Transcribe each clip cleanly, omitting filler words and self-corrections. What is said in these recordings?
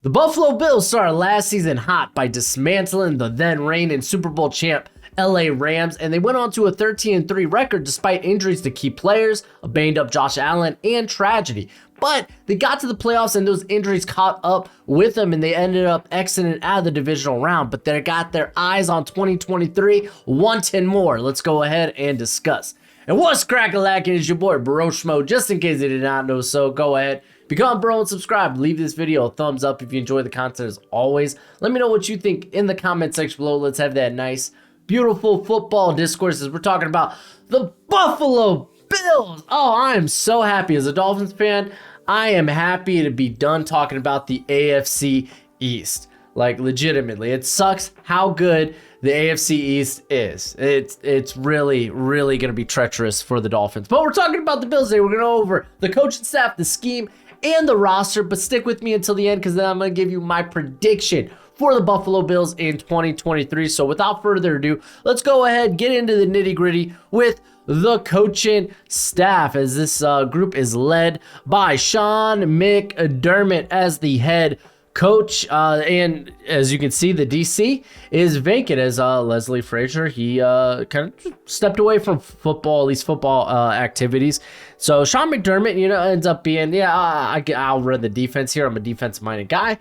The Buffalo Bills started last season hot by dismantling the then reigning Super Bowl champ LA Rams, and they went on to a 13-3 record despite injuries to key players, a banged up Josh Allen, and tragedy. But they got to the playoffs and those injuries caught up with them, and they ended up exiting out of the divisional round. But they got their eyes on 2023, wanting more. Let's go ahead and discuss. And what's crack-a-lackin'? It's your boy Broshmo. Just in case you did not know so, go ahead, become a bro and subscribe. Leave this video a thumbs up if you enjoy the content as always. Let me know what you think in the comment section below. Let's have that nice, beautiful football discourse as we're talking about the Buffalo Bills. Oh, I am so happy as a Dolphins fan. I am happy to be done talking about the AFC East. Like, legitimately, it sucks how good the AFC East is. It's really, really going to be treacherous for the Dolphins. But we're talking about the Bills today. We're going to go over the coaching staff, the scheme, and the roster. But stick with me until the end because then I'm going to give you my prediction for the Buffalo Bills in 2023. So without further ado, let's go ahead, get into the nitty-gritty with the coaching staff, as this group is led by Sean McDermott as the head coach, and as you can see, the DC is vacant as Leslie Frazier, he kind of stepped away from football, at least football activities. So Sean McDermott, ends up being, I'll run the defense here. I'm a defense-minded guy.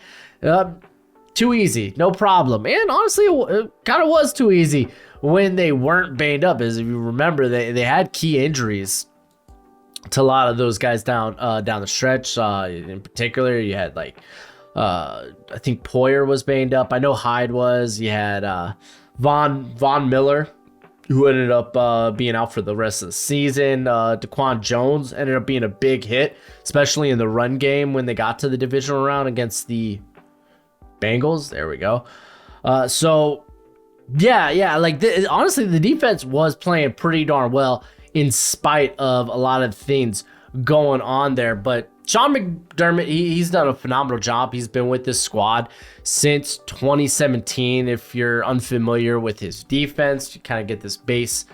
Too easy, no problem. And honestly, it kind of was too easy when they weren't banged up. As if you remember, they had key injuries to a lot of those guys down the stretch. In particular, you had I think Poyer was banged up. I know Hyde was. You had Von Miller, who ended up being out for the rest of the season. Daquan Jones ended up being a big hit, especially in the run game when they got to the divisional round against the Bengals. There we go. Honestly, the defense was playing pretty darn well in spite of a lot of things going on there. But Sean McDermott, he's done a phenomenal job. He's been with this squad since 2017. If you're unfamiliar with his defense, you kind of get this base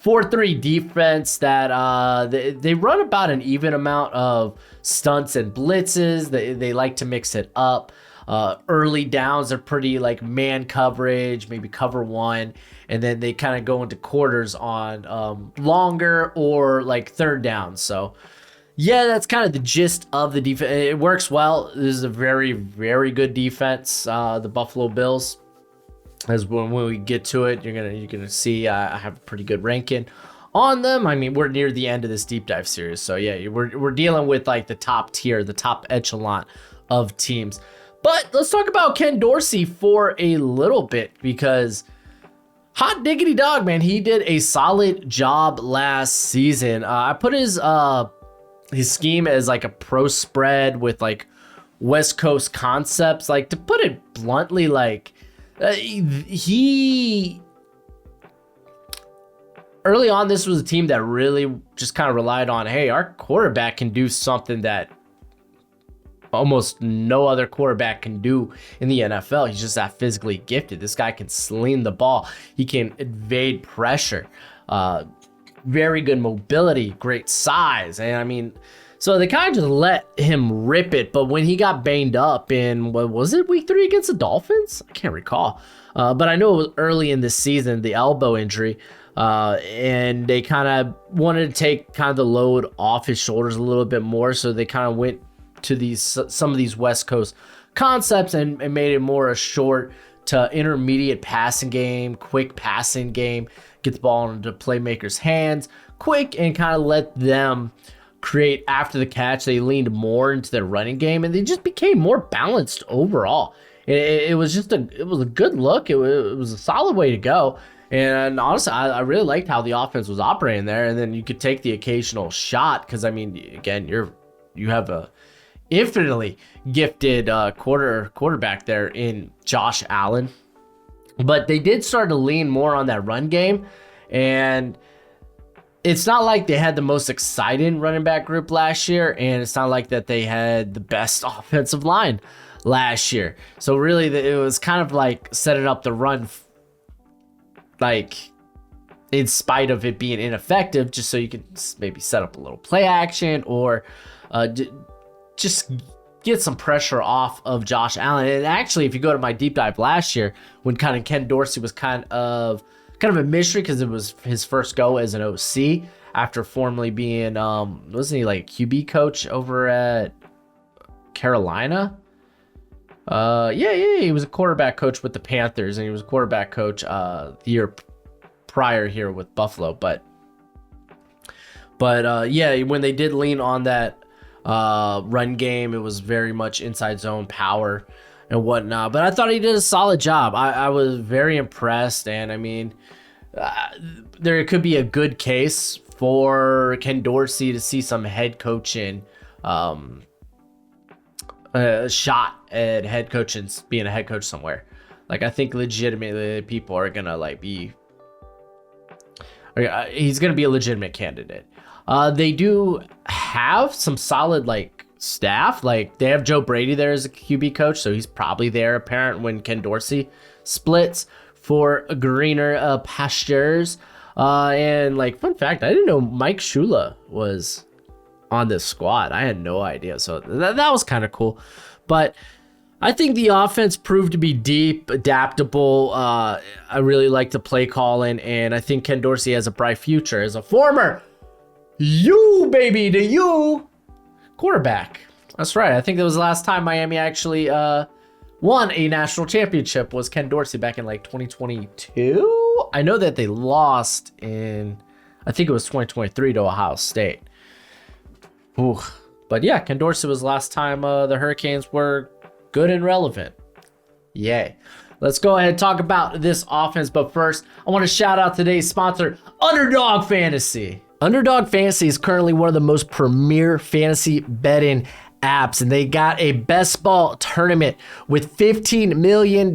4-3 defense that they run about an even amount of stunts and blitzes. They like to mix it up. Early downs are pretty like man coverage, maybe cover one, and then they kind of go into quarters on longer or like third down. So yeah, that's kind of the gist of the defense. It works well. This is a very, very good defense. The Buffalo Bills, as when we get to it, you're gonna see I have a pretty good ranking on them. I mean, we're near the end of this deep dive series, so yeah, we're dealing with like the top tier, the top echelon of teams. But let's talk about Ken Dorsey for a little bit, because hot diggity dog, man, he did a solid job last season. I put his scheme as like a pro spread with like West Coast concepts. Like, to put it bluntly, he early on, this was a team that really just kind of relied on, hey, our quarterback can do something that almost no other quarterback can do in the NFL. He's just that physically gifted. This guy can sling the ball. He can evade pressure. Very good mobility, great size. And I mean, so they kind of just let him rip it. But when he got banged up in, what was it, week 3 against the Dolphins? I can't recall. But I know it was early in the season, the elbow injury. And they kind of wanted to take kind of the load off his shoulders a little bit more. So they kind of went to some of these West Coast concepts and made it more a short to intermediate passing game, quick passing game, get the ball into playmakers' hands quick and kind of let them create after the catch. They leaned more into their running game and they just became more balanced overall. It was a good look. It was a solid way to go. And honestly, I really liked how the offense was operating there. And then you could take the occasional shot because, I mean, again, you have a infinitely gifted quarterback there in Josh Allen. But they did start to lean more on that run game. And it's not like they had the most exciting running back group last year. And it's not like that they had the best offensive line last year. So really, it was kind of like setting up the run, like in spite of it being ineffective, just so you can maybe set up a little play action or just get some pressure off of Josh Allen. And actually, if you go to my deep dive last year, when kind of Ken Dorsey was kind of a mystery because it was his first go as an OC after formerly being, wasn't he like QB coach over at Carolina? He was a quarterback coach with the Panthers, and he was a quarterback coach the year prior here with Buffalo. But when they did lean on that run game, it was very much inside zone power and whatnot. But I thought he did a solid job. I was very impressed, and I mean, there could be a good case for Ken Dorsey to see some head coaching shot at head coaching, being a head coach somewhere. Like, I think legitimately people are gonna he's gonna be a legitimate candidate. They do have some solid staff. Like, they have Joe Brady there as a QB coach, so he's probably there apparent when Ken Dorsey splits for greener pastures. And fun fact, I didn't know Mike Shula was on this squad. I had no idea. So that was kind of cool. But I think the offense proved to be deep, adaptable. I really like the play calling, and I think Ken Dorsey has a bright future as a former the quarterback. That's right. I think that was the last time Miami actually won a national championship was Ken Dorsey back in 2022. I know that they lost in, I think it was 2023 to Ohio State. Ooh. But yeah, Ken Dorsey was the last time the Hurricanes were good and relevant. Yay. Let's go ahead and talk about this offense. But first, I want to shout out today's sponsor, Underdog Fantasy. Underdog Fantasy is currently one of the most premier fantasy betting apps, and they got a best ball tournament with $15 million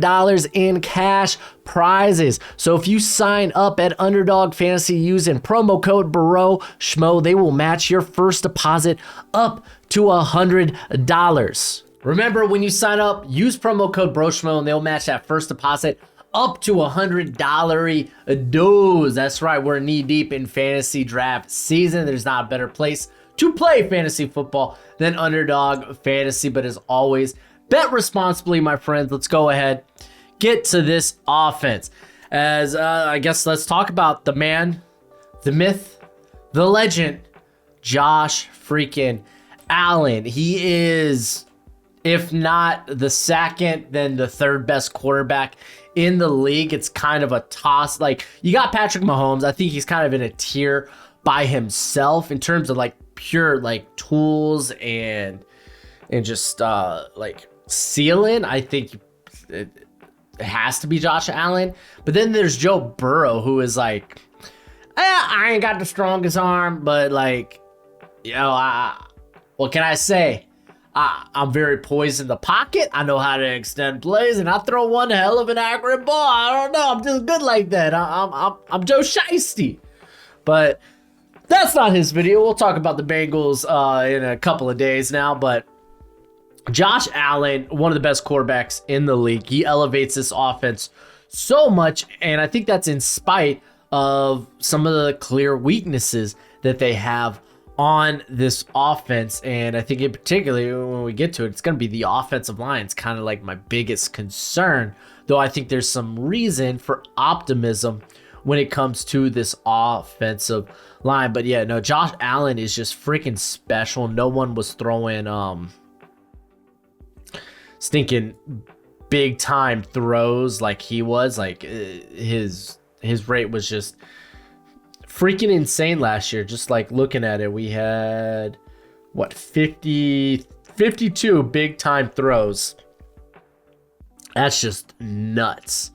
in cash prizes. So if you sign up at Underdog Fantasy using promo code Broshmo, they will match your first deposit up to $100. Remember, when you sign up, use promo code Broshmo and they'll match that first deposit up to $100. That's right, we're knee deep in fantasy draft season. There's not a better place to play fantasy football than Underdog Fantasy. But as always, bet responsibly, my friends. Let's go ahead, get to this offense. As I guess let's talk about the man, the myth, the legend, Josh freaking Allen. He is, if not the second, then the third best quarterback in the league. It's kind of a toss. You got Patrick Mahomes. I think he's kind of in a tier by himself in terms of pure tools and just ceiling. I think it has to be Josh Allen. But then there's Joe Burrow, who is I ain't got the strongest arm, but what can I say? I'm very poised in the pocket. I know how to extend plays, and I throw one hell of an accurate ball. I don't know. I'm just good like that. I'm Joe Shiesty. But that's not his video. We'll talk about the Bengals in a couple of days now. But Josh Allen, one of the best quarterbacks in the league. He elevates this offense so much, and I think that's in spite of some of the clear weaknesses that they have on this offense. And I think in particular, when we get to it, it's going to be the offensive line. It's kind of my biggest concern, though I think there's some reason for optimism when it comes to this offensive line. But yeah, no, Josh Allen is just freaking special. No one was throwing stinking big time throws like he was. His rate was just freaking insane last year. Just looking at it, we had 52 big time throws. That's just nuts.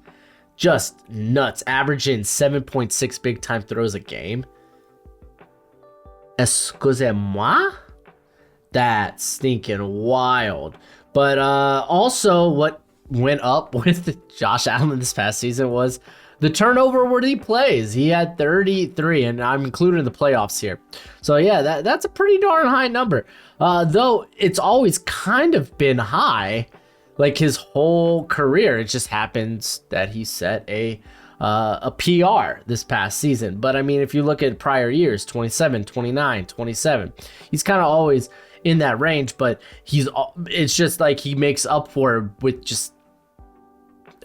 Just nuts. Averaging 7.6 big time throws a game. Excusez-moi? That's stinking wild. But also what went up with Josh Allen this past season was the turnover-worthy plays. He had 33, and I'm including the playoffs here. So yeah, that's a pretty darn high number. Though it's always kind of been high, his whole career. It just happens that he set a PR this past season. But I mean, if you look at prior years, 27, 29, 27, he's kind of always in that range, but it's just like he makes up for it with just,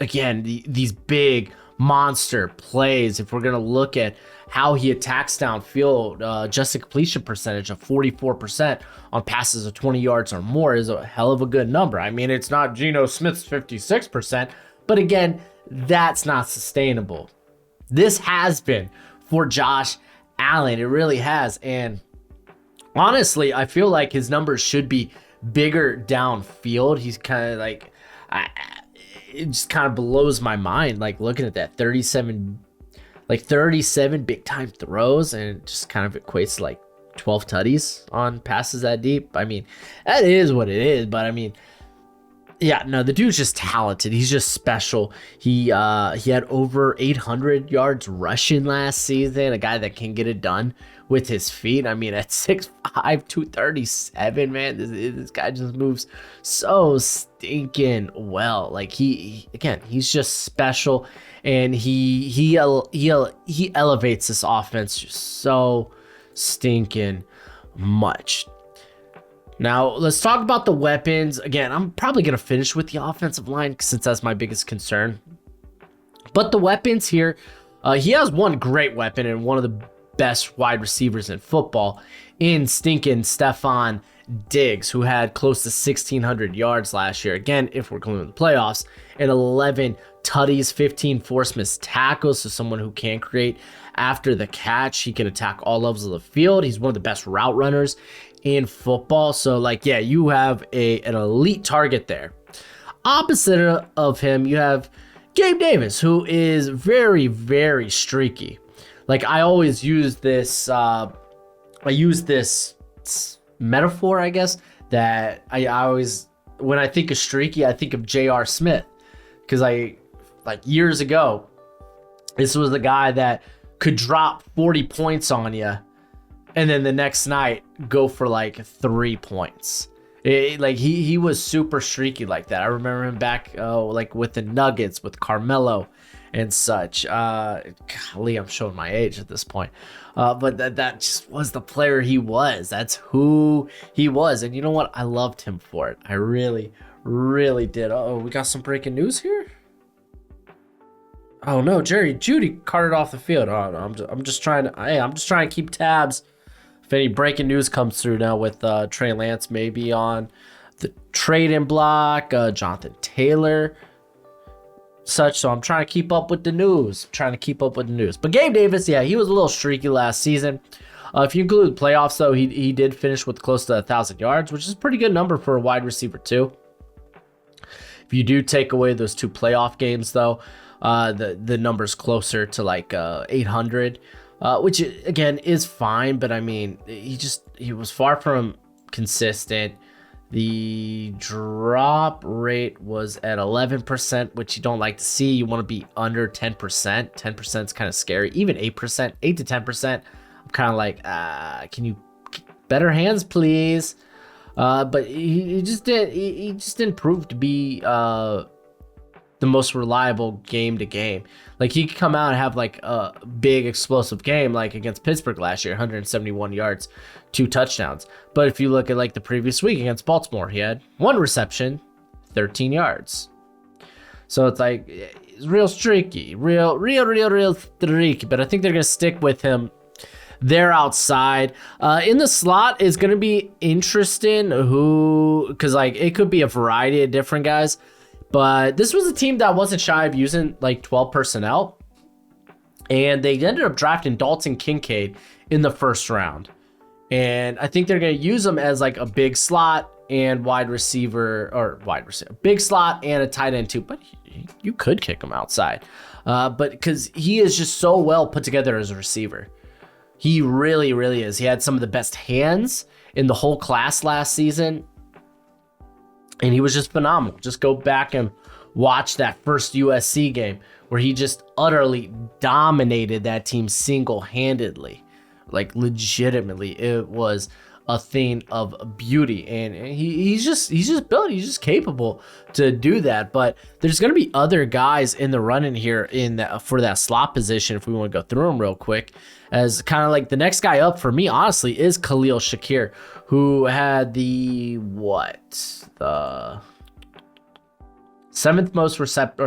again, these big monster plays. If we're going to look at how he attacks downfield, adjusted completion percentage of 44% on passes of 20 yards or more is a hell of a good number. I mean, it's not Geno Smith's 56%, but again, that's not sustainable. This has been for Josh Allen. It really has. And honestly, I feel like his numbers should be bigger downfield. He's kind of like, it just kind of blows my mind, like looking at that 37 big time throws, and it just kind of equates to like 12 tutties on passes that deep. I mean, that is what it is, but I mean, yeah, no, the dude's just talented. He's just special. He had over 800 yards rushing last season, a guy that can get it done with his feet. I mean, at 6'5", 237, man, this guy just moves so stinking well. Like he's just special, and he elevates this offense just so stinking much. Now, let's talk about the weapons. Again, I'm probably going to finish with the offensive line since that's my biggest concern. But the weapons here, he has one great weapon and one of the best wide receivers in football in stinking Stephon Diggs, who had close to 1,600 yards last year. Again, if we're including the playoffs, and 11 tutties, 15 forced missed tackles. So someone who can create after the catch. He can attack all levels of the field. He's one of the best route runners in football. So like, yeah, you have an elite target there. Opposite of him, you have Gabe Davis, who is very, very streaky. Like I always use this, metaphor, I guess, that I always, when I think of streaky, I think of J.R. Smith. Because like years ago, this was the guy that could drop 40 points on you and then the next night go for like 3 points. Like he was super streaky like that. I remember him back like with the Nuggets with Carmelo and such. Golly, I'm showing my age at this point. But that just was the player he was. That's who he was. And you know what? I loved him for it. I really, really did. Oh, we got some breaking news here. Oh no, Jerry Jeudy carted off the field. Oh, no, I'm just trying to keep tabs. If any breaking news comes through now with Trey Lance maybe on the trade-in block, Jonathan Taylor, such. So I'm trying to keep up with the news. But Gabe Davis, yeah, he was a little streaky last season. If you include playoffs, though, he did finish with close to 1,000 yards, which is a pretty good number for a wide receiver too. If you do take away those 2 playoff games, though, the number's closer to like 800. Which again is fine, but I mean, he was far from consistent. The drop rate was at 11%, which you don't like to see. You want to be under 10%. 10% is kind of scary. Even 8%, 8 to 10%. I'm kind of like, can you better hands, please? But he just didn't prove to be the most reliable game to game. Like he could come out and have like a big explosive game like against Pittsburgh last year, 171 yards, 2 touchdowns. But if you look at like the previous week against Baltimore, he had 1 reception, 13 yards. So it's like, it's real streaky, real streaky. But I think they're going to stick with him there outside. In the slot is going to be interesting because like it could be a variety of different guys. But this was a team that wasn't shy of using like 12 personnel. And they ended up drafting Dalton Kincaid in the first round. And I think they're going to use him as like a big slot and wide receiver. Big slot and a tight end too. But you could kick him outside. But because he is just so well put together as a receiver. He really, really is. He had some of the best hands in the whole class last season. And he was just phenomenal. Just go back and watch that first USC game where he just utterly dominated that team single-handedly. Like legitimately, it was a thing of beauty, and he's just built, he's just capable to do that. But there's going to be other guys in the running here for that slot position if we want to go through them real quick. As kind of like the next guy up for me, honestly, is Khalil Shakir, who had the seventh most receptions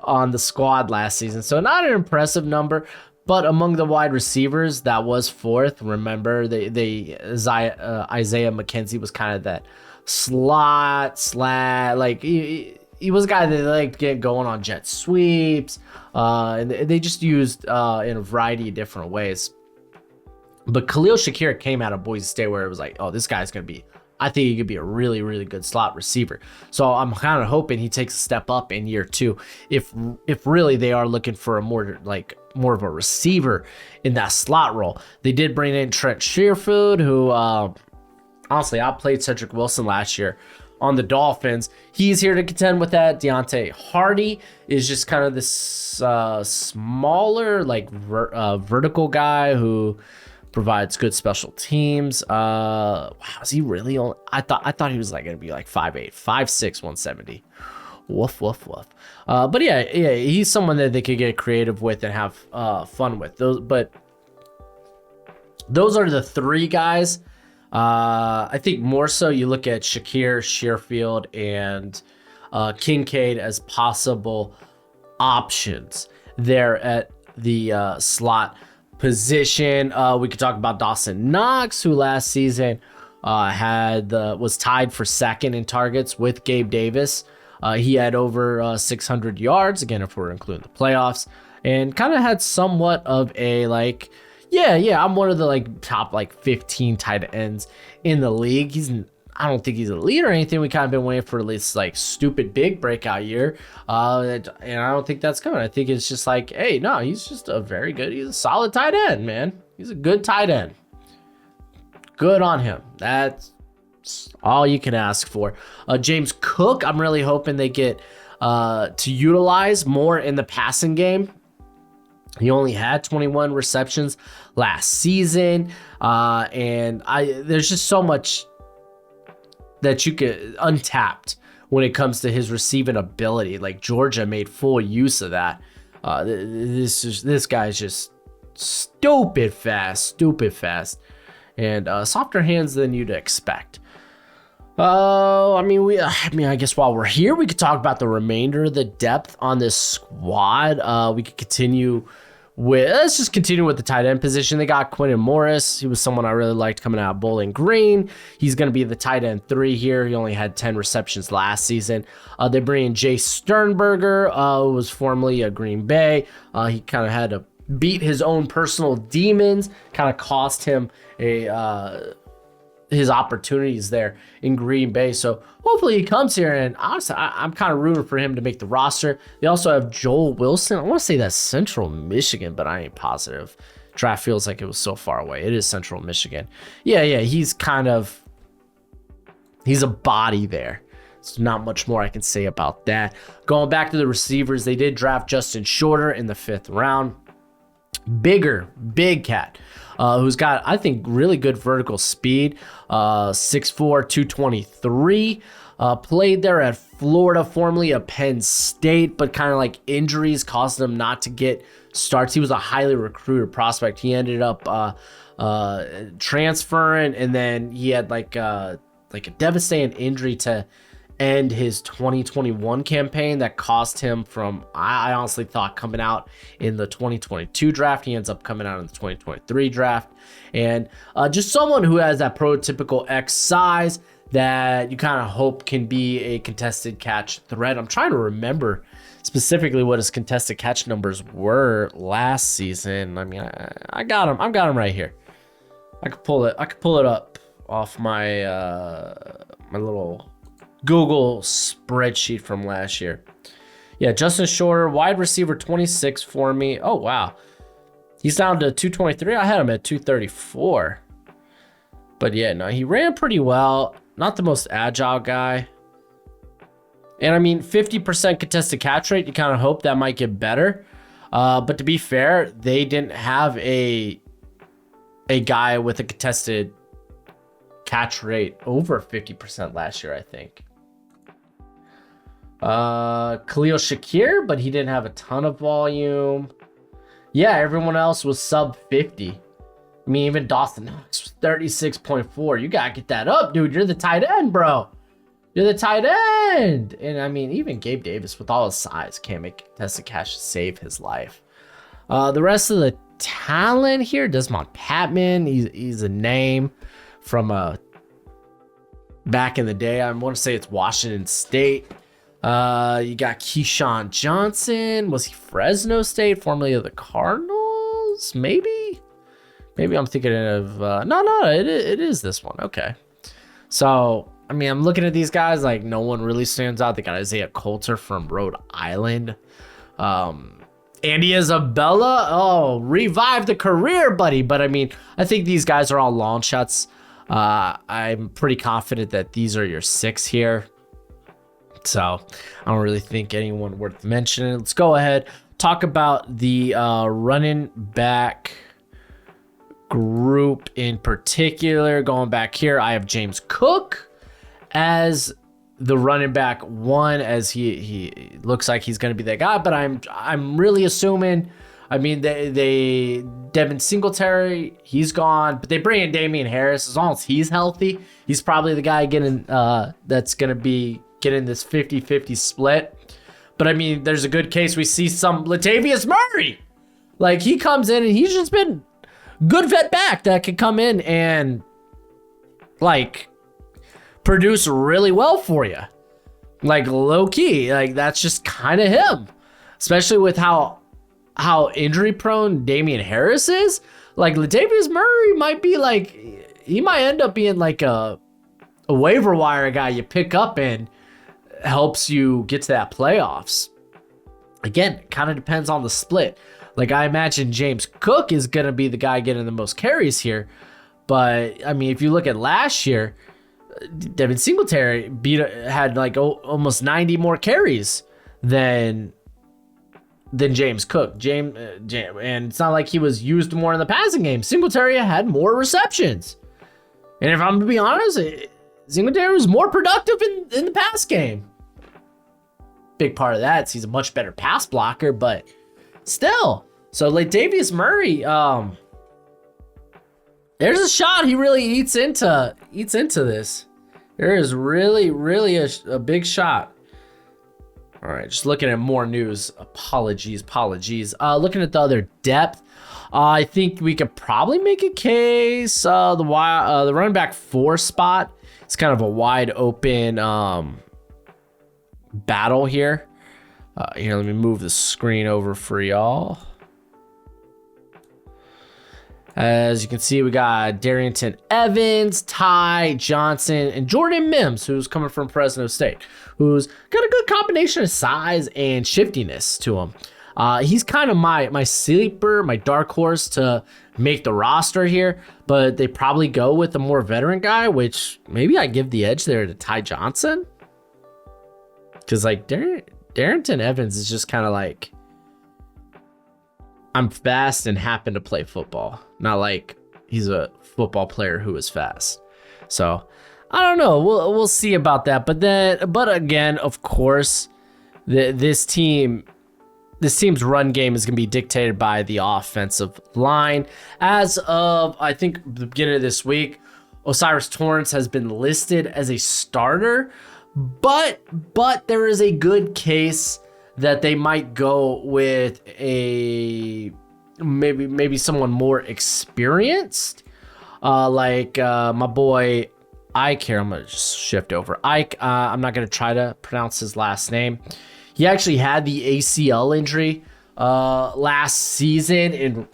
on the squad last season. So not an impressive number, but among the wide receivers, that was fourth. Remember, Isaiah McKenzie was kind of that slot, like he was a guy that liked get going on jet sweeps. And they just used in a variety of different ways. But Khalil Shakir came out of Boise State where it was like, oh, this guy's going to be, I think he could be a really, really good slot receiver. So I'm kind of hoping he takes a step up in year 2. If really they are looking for a more of a receiver in that slot role. They did bring in Trent Sherfield, who honestly outplayed Cedric Wilson last year on the Dolphins. He's here to contend with that. Deontay Hardy is just kind of this smaller, like vertical guy who provides good special teams. Wow, is he really only? I thought he was like gonna be like 5'8", 5'6", 170. Woof, woof, woof. But yeah, he's someone that they could get creative with and have fun with. Those are the 3 guys. I think more so you look at Shakir, Sherfield, and Kincaid as possible options there at the slot position. We could talk about Dawson Knox, who last season was tied for second in targets with Gabe Davis. He had over 600 yards, again, if we're including the playoffs, and kind of had somewhat of a like, yeah, I'm one of the like top like 15 tight ends in the league. I don't think he's a lead or anything. We kind of been waiting for this like stupid big breakout year. And I don't think that's coming. I think it's just like, hey, no, he's just he's a solid tight end, man. He's a good tight end. Good on him. That's all you can ask for. James Cook, I'm really hoping they get to utilize more in the passing game. He only had 21 receptions last season. And there's just so much that you could untapped when it comes to his receiving ability. Like Georgia made full use of that. This guy's just stupid fast, and softer hands than you'd expect. I guess while we're here, we could talk about the remainder of the depth on this squad. We could let's just continue with the tight end position. They got Quentin Morris. He was someone I really liked coming out of Bowling Green. He's going to be the tight end 3 here. He only had 10 receptions last season. They bring in Jay Sternberger, who was formerly a Green Bay. He kind of had to beat his own personal demons, kind of cost him his opportunities there in Green Bay. So hopefully he comes here, and honestly, I'm kind of rooting for him to make the roster. They also have Joel Wilson. I want to say that's Central Michigan, but I ain't positive. Draft feels like it was so far away. It is Central Michigan. Yeah, he's a body there. There's not much more I can say about that. Going back to the receivers, they did draft Justin Shorter in the 5th round. Big cat. Who's got, I think, really good vertical speed, 6'4", 223, played there at Florida, formerly of Penn State, but kind of like injuries caused him not to get starts. He was a highly recruited prospect. He ended up transferring, and then he had like a devastating injury to end his 2021 campaign that cost him from, I honestly thought, coming out in the 2022 draft. He ends up coming out in the 2023 draft. And just someone who has that prototypical X size that you kind of hope can be a contested catch threat. I'm trying to remember specifically what his contested catch numbers were last season. I mean, I got him. I've got him right here. I could pull it up off my my little Google spreadsheet from last year. Yeah, Justin Shorter, wide receiver 26 for me. Oh, wow. He's down to 223. I had him at 234. But yeah, no, he ran pretty well. Not the most agile guy. And I mean, 50% contested catch rate, you kind of hope that might get better. But to be fair, they didn't have a a guy with a contested catch rate over 50% last year, I think. Khalil Shakir, but he didn't have a ton of volume. Yeah, everyone else was sub 50. I mean, even Dawson Knox was 36.4. You gotta get that up, dude. You're the tight end, bro. You're the tight end. And I mean, even Gabe Davis, with all his size, can't make contested catch to save his life. The rest of the talent here, Desmond Patman, he's a name from back in the day. I want to say it's Washington State. You got Keyshawn Johnson. Was he Fresno State, formerly of the Cardinals? Maybe I'm thinking of no, it is this one. Okay, so I mean, I'm looking at these guys, like no one really stands out. They got Isaiah Coulter from Rhode Island. Andy Isabella, revive the career, buddy. But I mean, I think these guys are all long shots. I'm pretty confident that these are your 6 here. So I don't really think anyone worth mentioning. Let's go ahead, talk about the running back group in particular. Going back here, I have James Cook as the running back 1, as he looks like he's going to be that guy, but I'm really assuming, I mean, they Devin Singletary, he's gone, but they bring in Damian Harris. As long as he's healthy, he's probably the guy getting that's going to be getting this 50-50 split. But I mean, there's a good case we see some Latavius Murray. Like, he comes in and he's just been good vet back that could come in and like produce really well for you. Like, low key, like that's just kind of him, especially with how injury prone Damian Harris is. Like, Latavius Murray might be like, he might end up being like a waiver wire guy you pick up and helps you get to that playoffs. Again, it kind of depends on the split. Like, I imagine James Cook is going to be the guy getting the most carries here. But I mean, if you look at last year, Devin Singletary had like almost 90 more carries than James Cook. And it's not like he was used more in the passing game. Singletary had more receptions. And if I'm going to be honest, Singletary was more productive in the pass game. Big part of that is he's a much better pass blocker, but still. So Latavius Murray, there's a shot he really eats into this. There is really a big shot. All right, just looking at more news. Apologies. Looking at the other depth, I think we could probably make a case. The running back 4 spot, it's kind of a wide open battle here. Here, let me move the screen over for y'all. As you can see, we got Darrington Evans, Ty Johnson, and Jordan Mims, who's coming from Fresno State, who's got a good combination of size and shiftiness to him. He's kind of my sleeper, my dark horse to make the roster here, but they probably go with a more veteran guy, which maybe I give the edge there to Ty Johnson. Because like Darrington Evans is just kind of like, I'm fast and happen to play football. Not like he's a football player who is fast. So I don't know. We'll see about that. But again, of course, this team's run game is going to be dictated by the offensive line. As of, I think, the beginning of this week, Osiris Torrance has been listed as a starter, but there is a good case that they might go with a maybe someone more experienced, like my boy Ike here. I'm gonna just shift over. Ike, I'm not gonna try to pronounce his last name. He actually had the ACL injury last season, and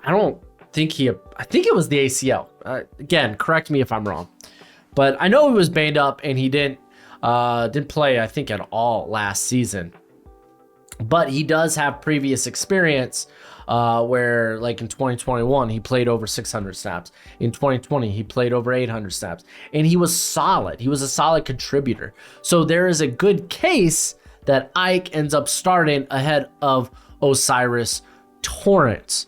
I think it was the ACL. Again, correct me if I'm wrong, but I know he was banged up and he didn't play, I think, at all last season. But he does have previous experience where, like in 2021, he played over 600 snaps. In 2020, he played over 800 snaps. And he was solid. He was a solid contributor. So there is a good case that Ike ends up starting ahead of Osiris Torrance.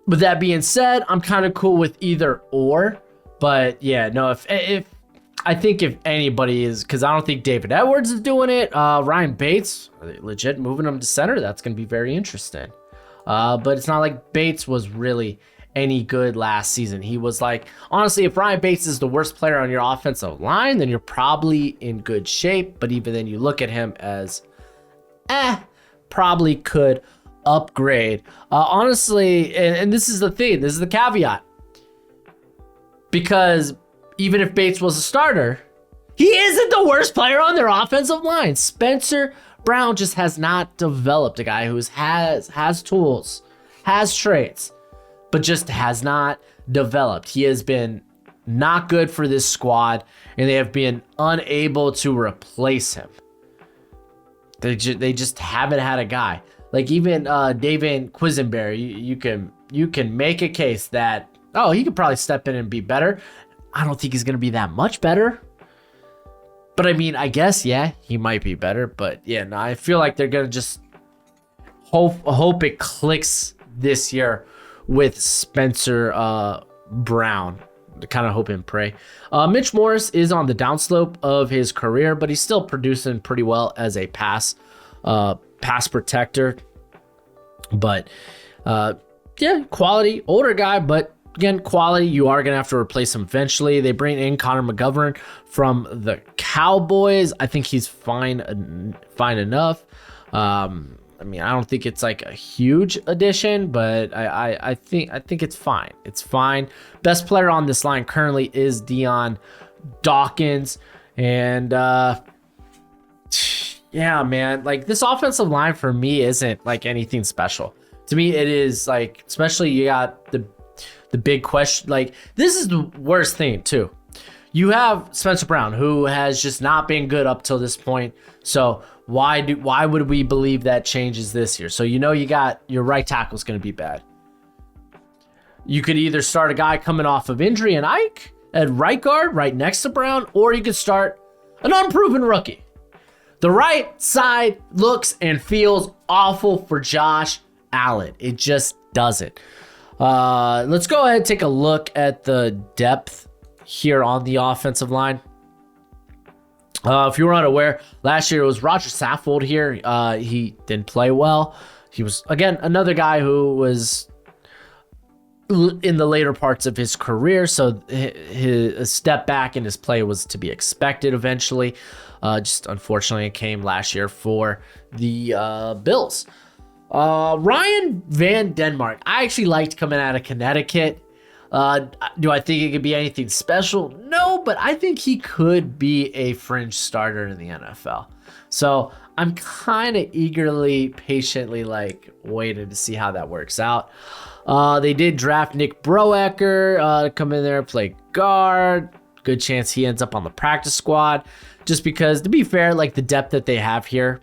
With that being said, I'm kind of cool with either or. But yeah, no, if I think if anybody is, because I don't think David Edwards is doing it. Ryan Bates, are they legit moving him to center? That's going to be very interesting. But it's not like Bates was really any good last season. He was like, honestly, if Ryan Bates is the worst player on your offensive line, then you're probably in good shape. But even then, you look at him as, probably could upgrade. Honestly, and this is the thing, this is the caveat. Because even if Bates was a starter, he isn't the worst player on their offensive line. Spencer Brown just has not developed a guy who has tools, has traits, but just has not developed. He has been not good for this squad, and they have been unable to replace him. They just haven't had a guy. Like even David Quisenberry, you can make a case that, oh, he could probably step in and be better. I don't think he's going to be that much better. But I mean, I guess, yeah, he might be better. But yeah, no, I feel like they're going to just hope it clicks this year with Spencer Brown. To kind of hope and pray. Mitch Morris is on the downslope of his career, but he's still producing pretty well as a pass protector. But yeah, quality, older guy, but again, quality. You are going to have to replace him eventually. They bring in Connor McGovern from the Cowboys. I think he's fine enough. I mean, I don't think it's like a huge addition, but I think it's fine. It's fine. Best player on this line currently is Dion Dawkins. And yeah, man, like this offensive line for me isn't like anything special. To me, it is like, especially you got the big question. Like this is the worst thing too. You have Spencer Brown, who has just not been good up till this point. So why would we believe that changes this year? So you know you got your right tackle is going to be bad. You could either start a guy coming off of injury and Ike at right guard, right next to Brown, or you could start an unproven rookie. The right side looks and feels awful for Josh Allen. It just doesn't. Let's go ahead and take a look at the depth here on the offensive line. If you were unaware, last year it was Roger Saffold here. He didn't play well. He was, again, another guy who was in the later parts of his career, so his step back in his play was to be expected eventually. Just unfortunately, it came last year for the Bills. Ryan Van Denmark, I actually liked coming out of Connecticut. Do I think it could be anything special? No, but I think he could be a fringe starter in the NFL. So I'm kind of eagerly, patiently waiting to see how that works out. They did draft Nick Broecker to come in there, play guard. Good chance he ends up on the practice squad. Just because, to be fair, the depth that they have here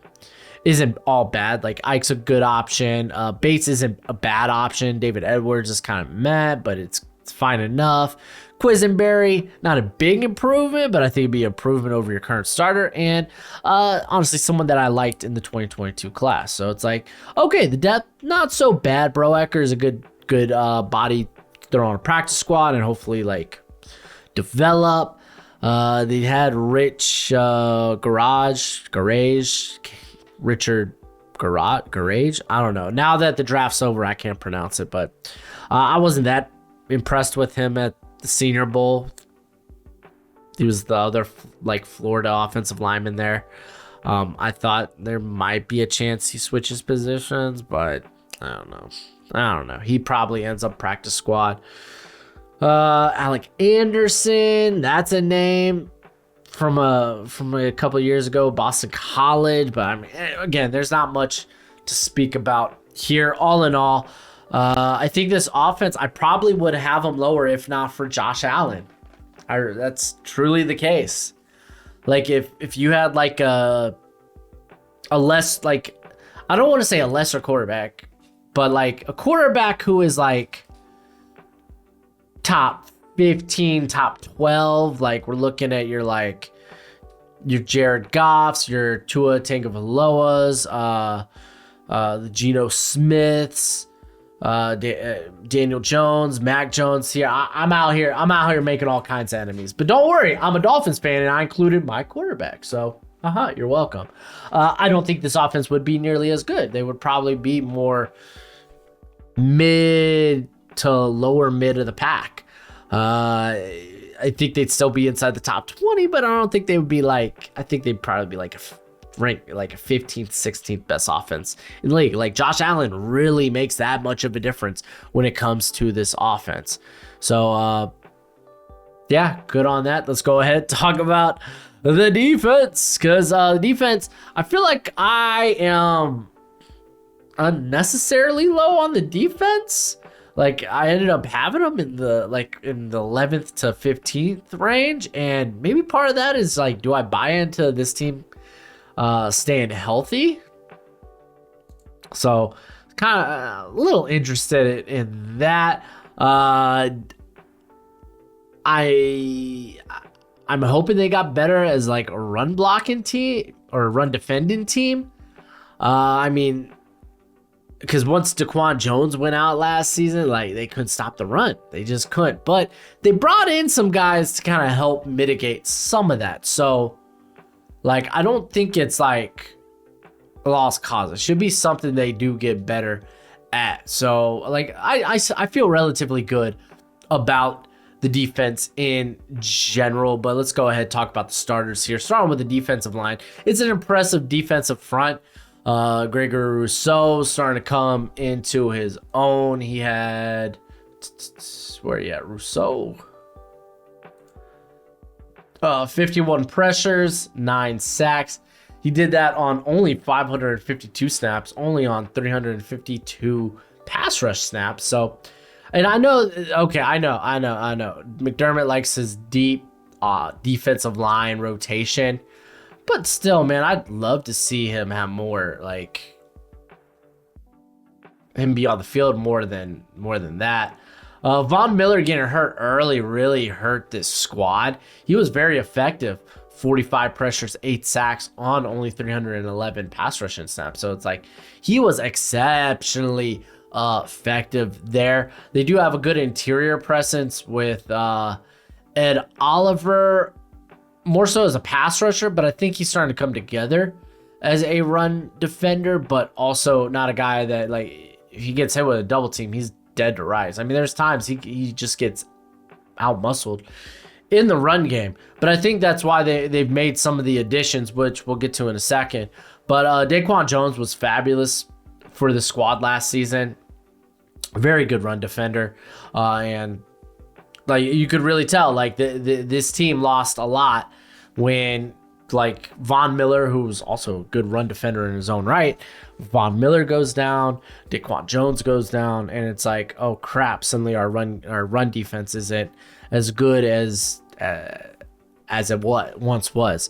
isn't all bad. Like Ike's a good option. Bates isn't a bad option. David Edwards is kind of meh, but it's fine enough. Quisenberry, not a big improvement, but I think it'd be an improvement over your current starter. And honestly, someone that I liked in the 2022 class. So it's like, okay, the depth, not so bad. Broecker is a good body throw on a practice squad and hopefully develop. They had Richard Garage. I don't know. Now that the draft's over, I can't pronounce it, but I wasn't that impressed with him at the Senior Bowl. He was the other Florida offensive lineman there. I thought there might be a chance he switches positions, but I don't know. He probably ends up practice squad. Alec Anderson, that's a name from a couple of years ago, Boston College. But I mean, again, there's not much to speak about here. All in all, I think this offense, I probably would have them lower if not for Josh Allen. That's truly the case. If you had a less I don't want to say a lesser quarterback, but a quarterback who is top 15, top 12, we're looking at your Jared Goffs, your Tua Tagovailoas, the Geno Smiths, Daniel Jones, Mac Jones here. I'm out here. I'm out here making all kinds of enemies. But don't worry, I'm a Dolphins fan, and I included my quarterback. So, you're welcome. I don't think this offense would be nearly as good. They would probably be more mid to lower mid of the pack. I think they'd still be inside the top 20, but I don't think they would be like. I think they'd probably be like ranked like a 15th, 16th best offense in the league. Like Josh Allen really makes that much of a difference when it comes to this offense. So, yeah, good on that. Let's go ahead and talk about the defense, because the defense, I feel like I am unnecessarily low on the defense. Like I ended up having them in the 11th to 15th range, and maybe part of that is like, do I buy into this team staying healthy? So kind of a little interested in that. I'm hoping they got better as like a run blocking team or a run defending team. I mean, because once Daquan Jones went out last season, like they couldn't stop the run. They just couldn't. But they brought in some guys to kind of help mitigate some of that. So, like, I don't think it's like a lost cause. It should be something they do get better at. So, like, I feel relatively good about the defense in general. But let's go ahead and talk about the starters here. Starting with the defensive line. It's an impressive defensive front. Gregory Rousseau starting to come into his own. He had, where you at, Rousseau? 51 pressures, 9 sacks. He did that on only 552 snaps, only on 352 pass rush snaps. So, and I know. McDermott likes his deep defensive line rotation. But still, man, I'd love to see him have more, like, him be on the field more than that. Von Miller getting hurt early really hurt this squad. He was very effective. 45 pressures, 8 sacks on only 311 pass rushing snaps. So it's like he was exceptionally effective there. They do have a good interior presence with Ed Oliver, more so as a pass rusher, but I think he's starting to come together as a run defender, but also not a guy that, like, if he gets hit with a double team, he's dead to rights. I mean, there's times he just gets out-muscled in the run game, but I think that's why they've made some of the additions, which we'll get to in a second. But Daquan Jones was fabulous for the squad last season. Very good run defender, and like you could really tell, like this team lost a lot when, like, Von Miller, who's also a good run defender in his own right, Von Miller goes down, Daquan Jones goes down, and it's like, oh crap! Suddenly our run defense isn't as good as it once was.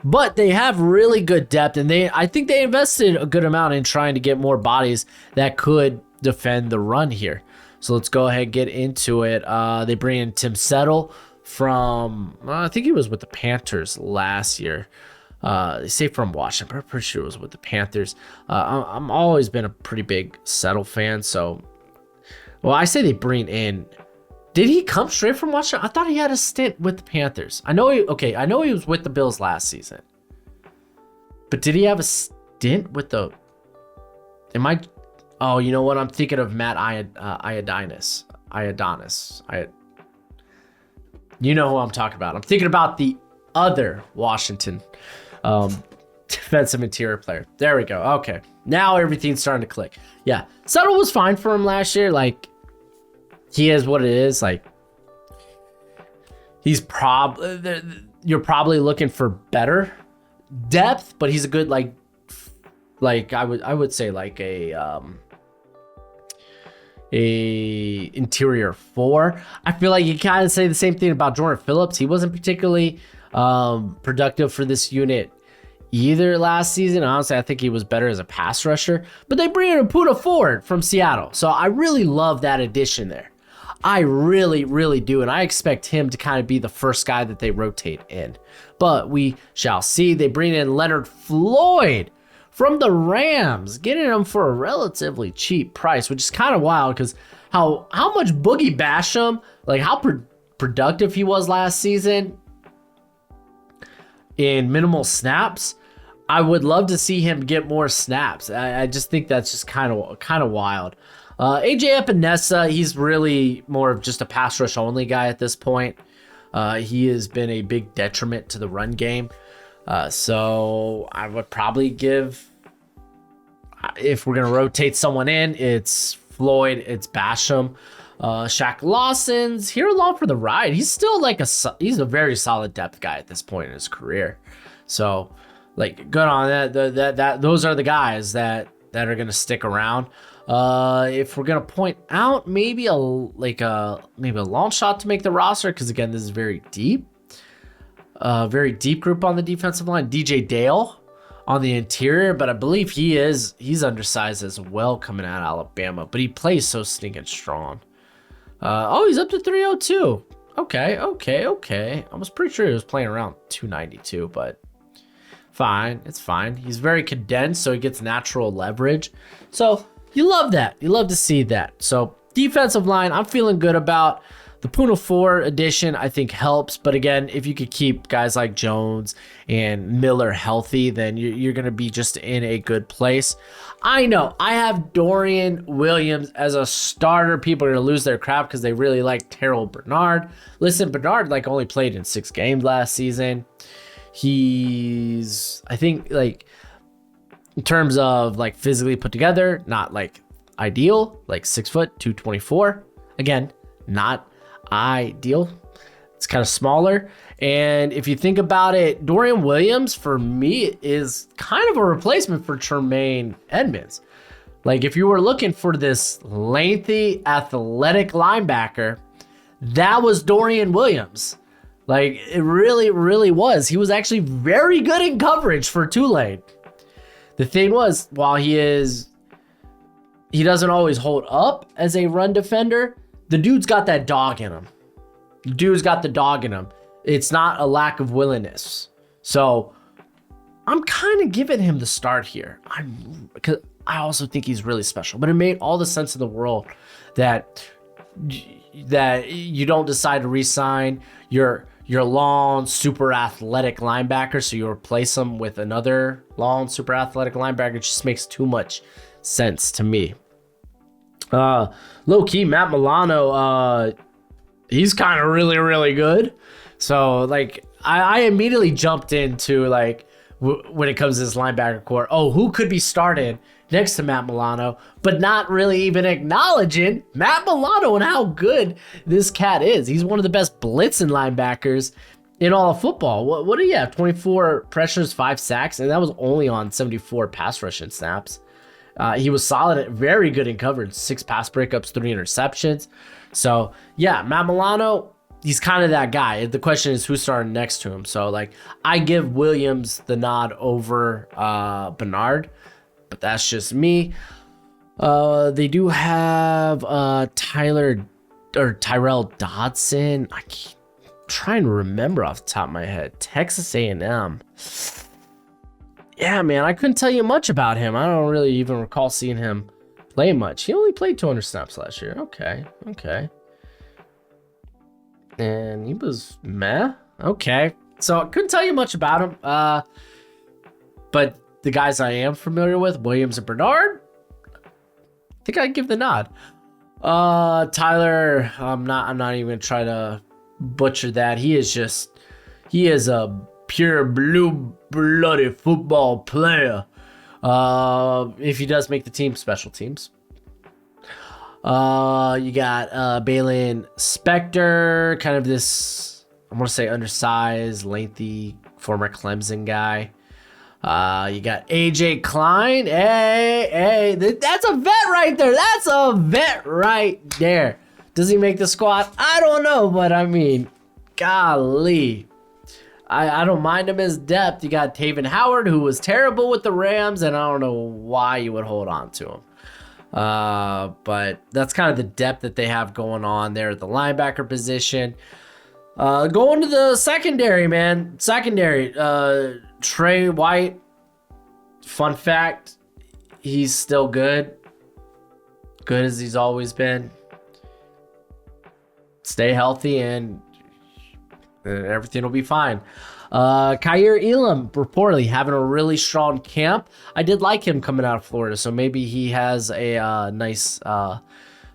But they have really good depth, and I think they invested a good amount in trying to get more bodies that could defend the run here. So let's go ahead and get into it. They bring in Tim Settle from, I think he was with the Panthers last year. They say from Washington, but I'm pretty sure it was with the Panthers. I'm always been a pretty big Settle fan. So, well, I say they bring in. Did he come straight from Washington? I thought he had a stint with the Panthers. I know he was with the Bills last season. But did he have a stint with the? Oh, you know what? I'm thinking of Matt Ioannidis. You know who I'm talking about. I'm thinking about the other Washington defensive interior player. There we go. Okay. Now everything's starting to click. Yeah. Settle was fine for him last year. Like, he is what it is. Like, he's you're probably looking for better depth, but he's a good, like I would say like a interior 4. I feel like you kind of say the same thing about Jordan Phillips. He wasn't particularly productive for this unit either last season. Honestly, I think he was better as a pass rusher, but they bring in a Puda Ford from Seattle. So I really love that addition there. I really, really do. And I expect him to kind of be the first guy that they rotate in, but we shall see. They bring in Leonard Floyd from the Rams, getting him for a relatively cheap price, which is kind of wild because how much Boogie Basham, like how productive he was last season in minimal snaps. I would love to see him get more snaps. I just think that's just kind of wild. AJ Epinesa, he's really more of just a pass rush only guy at this point. He has been a big detriment to the run game. So I would probably give, if we're going to rotate someone in, it's Floyd, it's Basham. Shaq Lawson's here along for the ride. He's still like he's a very solid depth guy at this point in his career. So like good on that. Those are the guys that are going to stick around. If we're going to point out maybe a long shot to make the roster, because again, this is very deep group on the defensive line. DJ Dale on the interior, but I believe he's undersized as well coming out of Alabama, but he plays so stinking strong. He's up to 302. Okay. I was pretty sure he was playing around 292, but fine. It's fine. He's very condensed, so he gets natural leverage. So you love that. You love to see that. So defensive line, I'm feeling good about. The Puna 4 edition, I think, helps. But again, if you could keep guys like Jones and Miller healthy, then you're going to be just in a good place. I know I have Dorian Williams as a starter. People are going to lose their crap because they really like Terrell Bernard. Listen, Bernard only played in 6 games last season. He's, I think, in terms of physically put together, not ideal, 6 foot, 224. Again, not ideal. It's kind of smaller. And if you think about it, Dorian Williams for me is kind of a replacement for Tremaine Edmonds. If you were looking for this lengthy, athletic linebacker, that was Dorian Williams. It really, really was. He was actually very good in coverage for Tulane. The thing was, while he doesn't always hold up as a run defender, the dude's got that dog in him. It's not a lack of willingness. So I'm kind of giving him the start here. Because I also think he's really special. But it made all the sense in the world that you don't decide to re-sign your long, super athletic linebacker, so you replace him with another long, super athletic linebacker. It just makes too much sense to me. Low key, Matt Milano, he's kind of really, really good. So I immediately jumped into when it comes to this linebacker core, who could be started next to Matt Milano, but not really even acknowledging Matt Milano and how good this cat is. He's one of the best blitzing linebackers in all of football. What do you have? 24 pressures, 5 sacks, and that was only on 74 pass rushing snaps. He was solid, very good in coverage, 6 pass breakups, 3 interceptions. So yeah, Matt Milano, he's kind of that guy. The question is who's starting next to him. So I give Williams the nod over Bernard, but that's just me. They do have Tyrell Dodson. I'm trying to remember off the top of my head. Texas A&M. Yeah, man, I couldn't tell you much about him. I don't really even recall seeing him play much. He only played 200 snaps last year. Okay. And he was meh. Okay. So I couldn't tell you much about him. But the guys I am familiar with, Williams and Bernard, I think I'd give the nod. Tyler, I'm not even gonna try to butcher that. He is a pure blue-blooded football player. If he does make the team, special teams. You got Balin Spector, kind of this, I want to say undersized, lengthy, former Clemson guy. You got AJ Klein. Hey, that's a vet right there. Does he make the squad? I don't know, but I mean, golly. I don't mind him as depth. You got Taven Howard, who was terrible with the Rams, and I don't know why you would hold on to him. But that's kind of the depth that they have going on there at the linebacker position. Going to the secondary, man. Trey White, Fun fact, he's still good. Good as he's always been. Stay healthy and everything will be fine. Kyer Elam reportedly having a really strong camp. I did like him coming out of Florida, so maybe he has a nice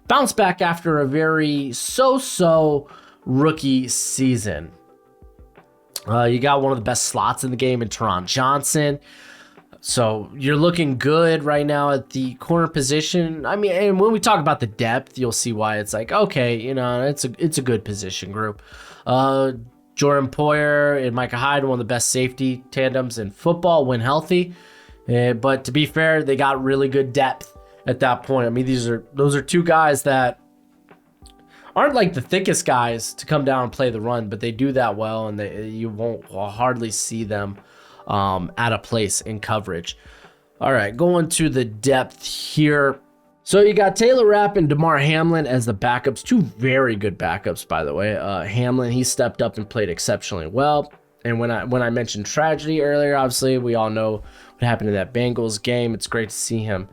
bounce back after a very so-so rookie season. You got one of the best slots in the game in Teron Johnson. So you're looking good right now at the corner position. I mean, and when we talk about the depth, you'll see why it's like, okay, you know, it's a good position group. Jordan Poyer and Micah Hyde, one of the best safety tandems in football when healthy. But to be fair, they got really good depth at that point. I mean, those are two guys that aren't like the thickest guys to come down and play the run, but they do that well, and you won't hardly see them out of place in coverage. All right, going to the depth here. So you got Taylor Rapp and Damar Hamlin as the backups, two very good backups, by the way. Hamlin, he stepped up and played exceptionally well. And when I mentioned tragedy earlier, obviously we all know what happened in that Bengals game. It's great to see him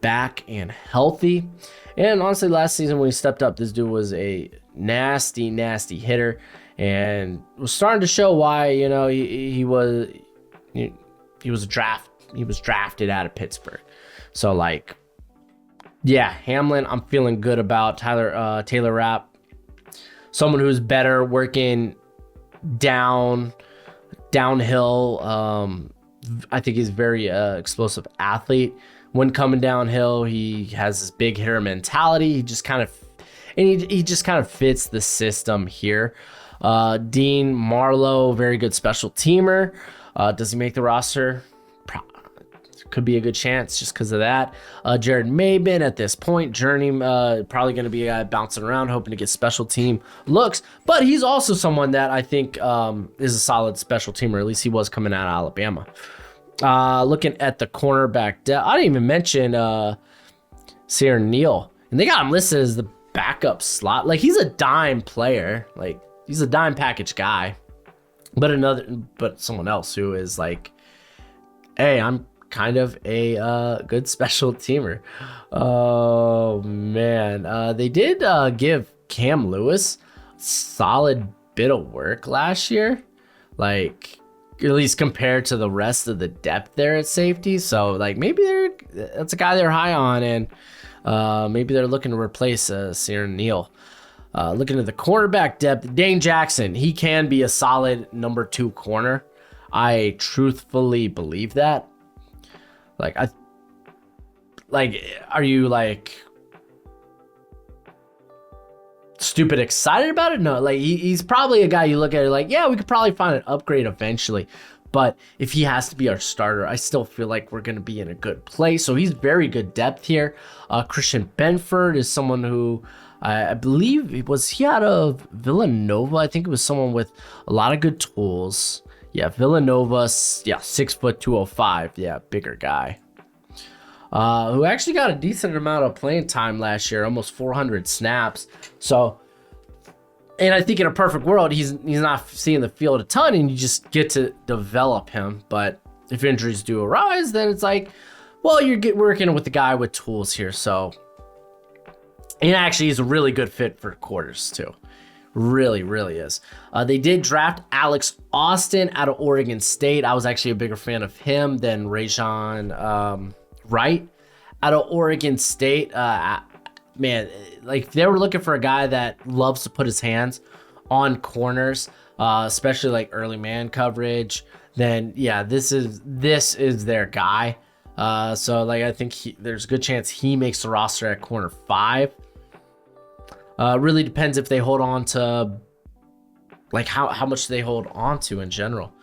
back and healthy. And honestly, last season when he stepped up, this dude was a nasty hitter, and was starting to show why. You know, he was drafted out of Pittsburgh. So like, yeah, Hamlin, I'm feeling good about. Taylor Rapp, someone who's better working downhill. I think he's a very explosive athlete. When coming downhill, he has this big hitter mentality. He just kind of fits the system here. Dean Marlowe, very good special teamer. Does he make the roster? Could be a good chance just because of that. Jared Maben at this point, journey, probably going to be a guy bouncing around, hoping to get special team looks. But he's also someone that I think is a solid special teamer. At least he was coming out of Alabama. Looking at the cornerback depth, I didn't even mention Sierra Neal, and they got him listed as the backup slot. Like, he's a dime player, like he's a dime package guy, but someone else who is like, hey, I'm kind of a good special teamer. Oh man, they did give Cam Lewis a solid bit of work last year, like at least compared to the rest of the depth there at safety. So like maybe that's a guy they're high on, and maybe they're looking to replace Sierra Neal. Looking at the cornerback depth, Dane Jackson, he can be a solid number 2 corner. I truthfully believe that. Are you like stupid excited about it? No, like he's probably a guy you look at it like, yeah, we could probably find an upgrade eventually. But if he has to be our starter, I still feel like we're going to be in a good place. So he's very good depth here. Christian Benford is someone who I believe he out of Villanova. I think it was someone with a lot of good tools. Yeah, Villanova, 6 foot 205. Yeah, bigger guy. Who actually got a decent amount of playing time last year, almost 400 snaps. So, and I think in a perfect world, he's not seeing the field a ton, and you just get to develop him. But if injuries do arise, then it's like, well, you're working with the guy with tools here. So, and actually, he's a really good fit for quarters too. Really is. They did draft Alex Austin out of Oregon State. I was actually a bigger fan of him than Rajon Wright out of Oregon State. Man, like they were looking for a guy that loves to put his hands on corners, especially like early man coverage. Then yeah, this is their guy. So like I think there's a good chance he makes the roster at corner 5. Really depends if they hold on to, like how much they hold on to in general.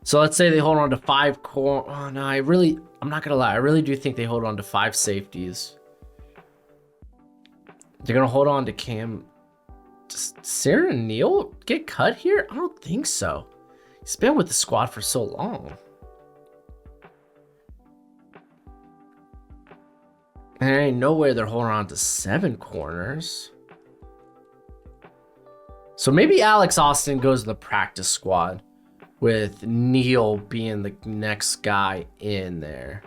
So let's say they hold on to 5 core. Oh no, I'm not gonna lie. I really do think they hold on to 5 safeties. They're gonna hold on to Cam. Does Sierra Neal get cut here? I don't think so. He's been with the squad for so long. And there ain't no way they're holding on to 7 corners. So maybe Alex Austin goes to the practice squad with Neal being the next guy in there.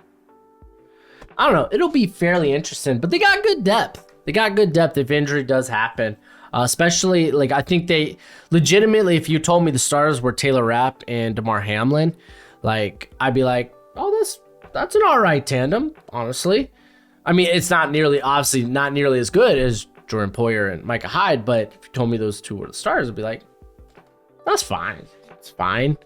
I don't know. It'll be fairly interesting, but they got good depth. They got good depth if injury does happen. Especially, like, I think they legitimately, if you told me the starters were Taylor Rapp and DeMar Hamlin, like, I'd be like, oh, that's an all right tandem, honestly. I mean, it's obviously not nearly as good as Jordan Poyer and Micah Hyde, but if you told me those two were the starters, I'd be like, that's fine. It's fine.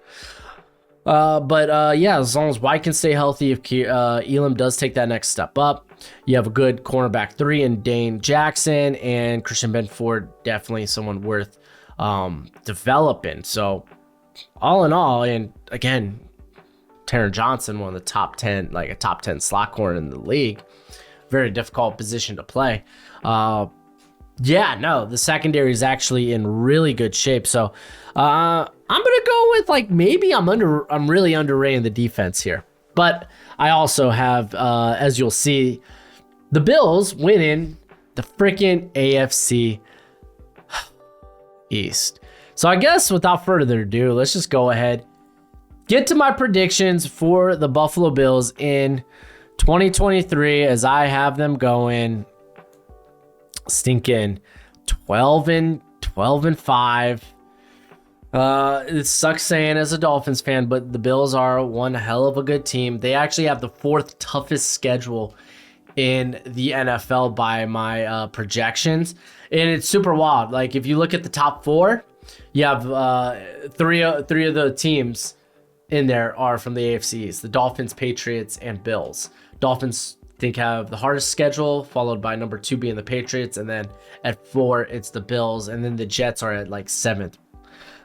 Yeah, as long as White can stay healthy, if Elam does take that next step up, you have a good cornerback 3 in Dane Jackson, and Christian Benford, definitely someone worth developing. So all in all, and again, Taron Johnson, one of the top 10, like a top 10 slot corner in the league, very difficult position to play. Yeah, no, the secondary is actually in really good shape. So I'm gonna go with, like, maybe I'm really underrating the defense here. But I also have, as you'll see, the Bills winning the freaking AFC East. So I guess without further ado, let's just go ahead, get to my predictions for the Buffalo Bills in 2023, as I have them going stinking 12-5. It sucks saying as a Dolphins fan, but the Bills are one hell of a good team. They actually have the 4th toughest schedule in the NFL by my projections, and it's super wild. Like, if you look at the top 4, you have three of the teams in there are from the AFCs: the Dolphins, Patriots, and Bills. Dolphins, I think, have the hardest schedule, followed by number 2 being the Patriots, and then at 4 it's the Bills, and then the Jets are at like 7th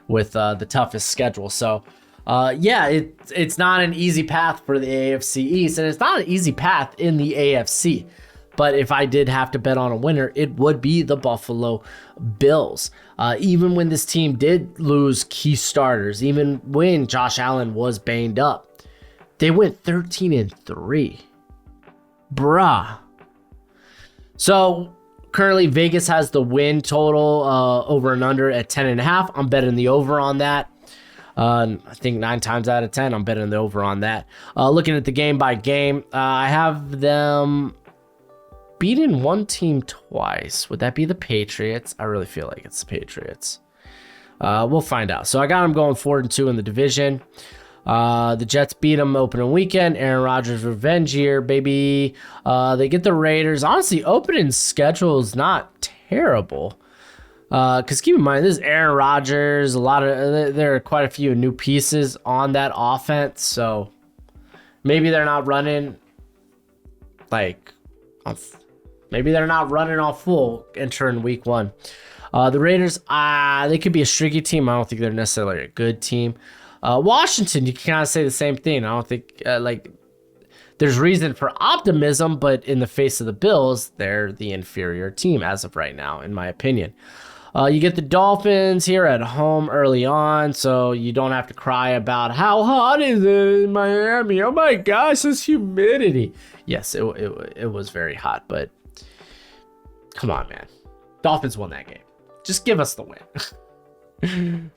with the toughest schedule. So yeah, it's not an easy path for the AFC East, and it's not an easy path in the AFC. But if I did have to bet on a winner, it would be the Buffalo Bills. Even when this team did lose key starters, even when Josh Allen was banged up, they went 13-3. Bruh. So currently Vegas has the win total over and under at 10.5. I'm betting the over on that. I think 9 times out of 10, I'm betting the over on that. Looking at the game by game, I have them beating one team twice. Would that be the Patriots? I really feel like it's the Patriots. We'll find out. So I got them going 4-2 in the division. The Jets beat them opening weekend. Aaron Rodgers revenge year, baby. They get the Raiders. Honestly, opening schedule is not terrible. Because keep in mind, this is Aaron Rodgers. There are quite a few new pieces on that offense. So maybe they're not running maybe they're not running all full entering week 1. The Raiders, they could be a streaky team. I don't think they're necessarily a good team. Washington, you can kind of say the same thing. I don't think there's reason for optimism, but in the face of the Bills, they're the inferior team as of right now, in my opinion. You get the Dolphins here at home early on, so you don't have to cry about how hot is it in Miami. Oh my gosh, this humidity. Yes, it was very hot, but come on, man. Dolphins won that game. Just give us the win.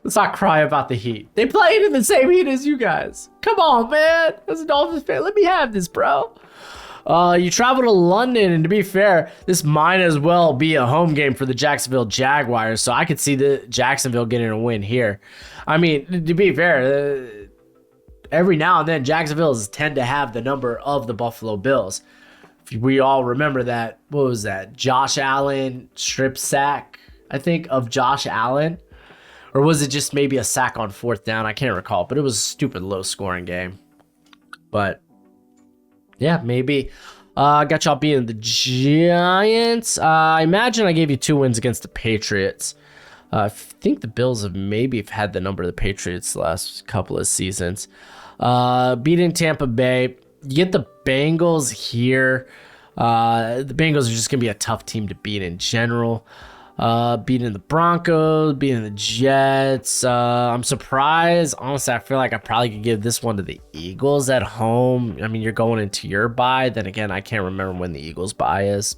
Let's not cry about the heat. They played in the same heat as you guys. Come on, man. As a Dolphins fan, let me have this, bro. You travel to London, and to be fair, this might as well be a home game for the Jacksonville Jaguars, so I could see the Jacksonville getting a win here. I mean, to be fair, every now and then, Jacksonville tend to have the number of the Buffalo Bills. If we all remember that, what was that? Josh Allen strip sack, I think, of Josh Allen. Or was it just maybe a sack on 4th down? I can't recall, but it was a stupid low-scoring game. But yeah, maybe. I got y'all beating the Giants. I imagine I gave you 2 wins against the Patriots. I think the Bills have maybe had the number of the Patriots the last couple of seasons. Beating Tampa Bay. You get the Bengals here. The Bengals are just going to be a tough team to beat in general. Beating the Broncos, beating the Jets. I'm surprised. Honestly, I feel like I probably could give this one to the Eagles at home. I mean, you're going into your bye. Then again, I can't remember when the Eagles bye is.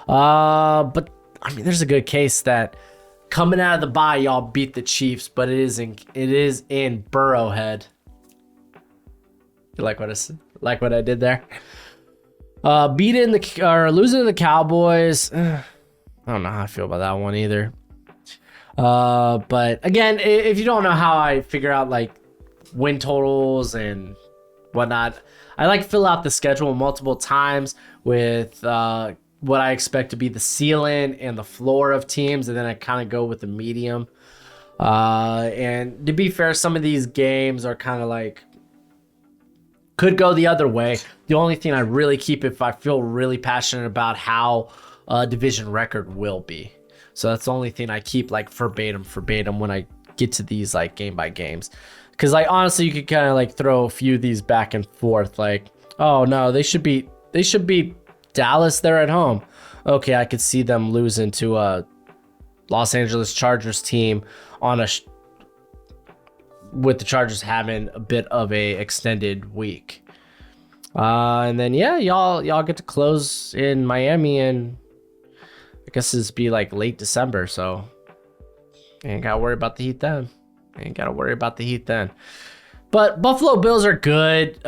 But I mean, there's a good case that Coming out of the bye, y'all beat the Chiefs, but it is in Burrowhead. You like what I did there? Losing to the Cowboys. I don't know how I feel about that one either. But again, if you don't know how I figure out like win totals and whatnot, I like fill out the schedule multiple times with what I expect to be the ceiling and the floor of teams, and then I kind of go with the medium. And to be fair, some of these games are kind of like could go the other way. The only thing I really keep if I feel really passionate about how division record will be. So that's the only thing I keep like verbatim when I get to these like game by games. Because like honestly, you could kind of like throw a few of these back and forth. Like, oh no, they should beat Dallas. They're at home. Okay, I could see them losing to a Los Angeles Chargers team on with the Chargers having a bit of a extended week. And then yeah, y'all get to close in Miami, and I guess it's be like late December, so ain't gotta worry about the Heat then. But Buffalo Bills are good.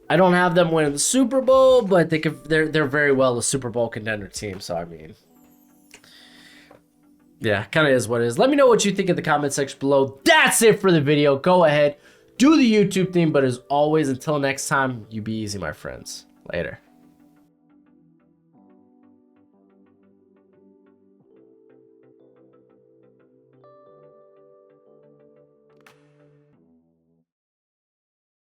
I don't have them winning the Super Bowl, but they're very well a Super Bowl contender team. So I mean, yeah, kind of is what it is. Let me know what you think in the comment section below. That's it for the video. Go ahead, do the YouTube thing. But as always, until next time, you be easy, my friends. Later.